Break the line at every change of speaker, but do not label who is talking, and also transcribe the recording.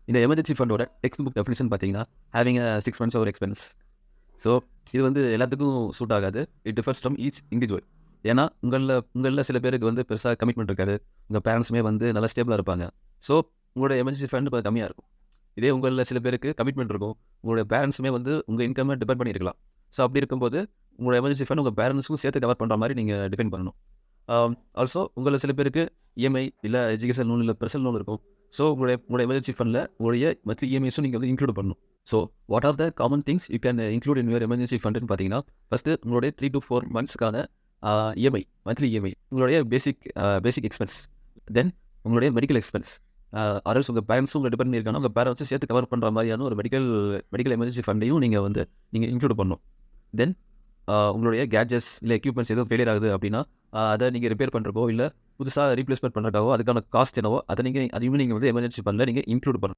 இந்த emergency ஃபண்டோட text book definition பார்த்தீங்கன்னா, having a 6 months over expense. So இது வந்து எல்லாத்துக்கும் சூட் ஆகாது. It differs from each individual. ஏன்னா உங்கள்ல சில பேருக்கு வந்து பெருசா கமிட்மெண்ட் இருக்காது. உங்க பேரண்ட்ஸுமே வந்து நல்லா ஸ்டேபிளா இருப்பாங்க. ஸோ உங்களோட எமர்ஜென்சி ஃபண்ட் கொஞ்சம் கம்மியா இருக்கும். இதே உங்கள்ல சில பேருக்கு கமிட்மெண்ட் இருக்கும். உங்களுடைய பேரண்ட்ஸுமே வந்து உங்க இன்கம்ம டிபெண்ட் பண்ணி இருக்கலாம். ஸோ அப்படி இருக்கும்போது உங்களோட எமர்ஜென்சி ஃபண்ட் உங்க பேரண்ட்ஸ்க்கும் சேர்த்து கவர் பண்ற மாரி நீங்க டிஃபைன் பண்ணணும். ஆல்சோ உங்கள சில பேருக்கு இஎம்ஐ இல்ல எஜுகேஷன் லோன் இல்ல பெர்சனல் லோன் இருக்கும். ஸோ உங்களுடைய எமர்ஜென்சி ஃபண்ட்ல உங்களுடைய மந்த்லி இஎம்ஐஸும் நீங்க வந்து இன்க்ளூட் பண்ணணும். So what are the common things you can include in your emergency ஃபண்டுன்னு பார்த்தீங்கன்னா, ஃபர்ஸ்ட்டு உங்களுடைய 3 to 4 மந்த்ஸ்க்கான இஎம்ஐ, மந்த்லி இஎம்ஐ, உங்களுடைய பேசிக் எக்ஸ்பென்ஸ், தென் உங்களுடைய மெடிக்கல் எக்ஸ்பென்ஸ். அதர்ஸ் உங்க பேரண்ட்ஸும் உங்கள டிபெண்ட் பண்ணியிருக்காங்கன்னா, உங்க பேரண்ட்ஸும் சேர்த்து கவர் பண்ற மாரியான ஒரு மெடிக்கல் எமர்ஜென்சி ஃபண்டையும் நீங்க இன்க்ளூட் பண்ணணும். தென் உங்களுடைய கேட்ஜெட்ஸ் இல்ல எக்யூப்மெண்ட்ஸ் எதுவும் ஃபெயிலியர் ஆகுது அப்படின்னா, அத நீங்க ரிப்பேர் பண்றக்கோ, இல்ல புதுசா ரீப்ளேஸ்மென்ட் பண்றதுக்காகவோ அதுக்கான காஸ்ட் என்னவோ அதையுமே நீங்க வந்து எமர்ஜென்சி ஃபண்ட்ல நீங்க இன்க்ளூட் பண்ணணும்.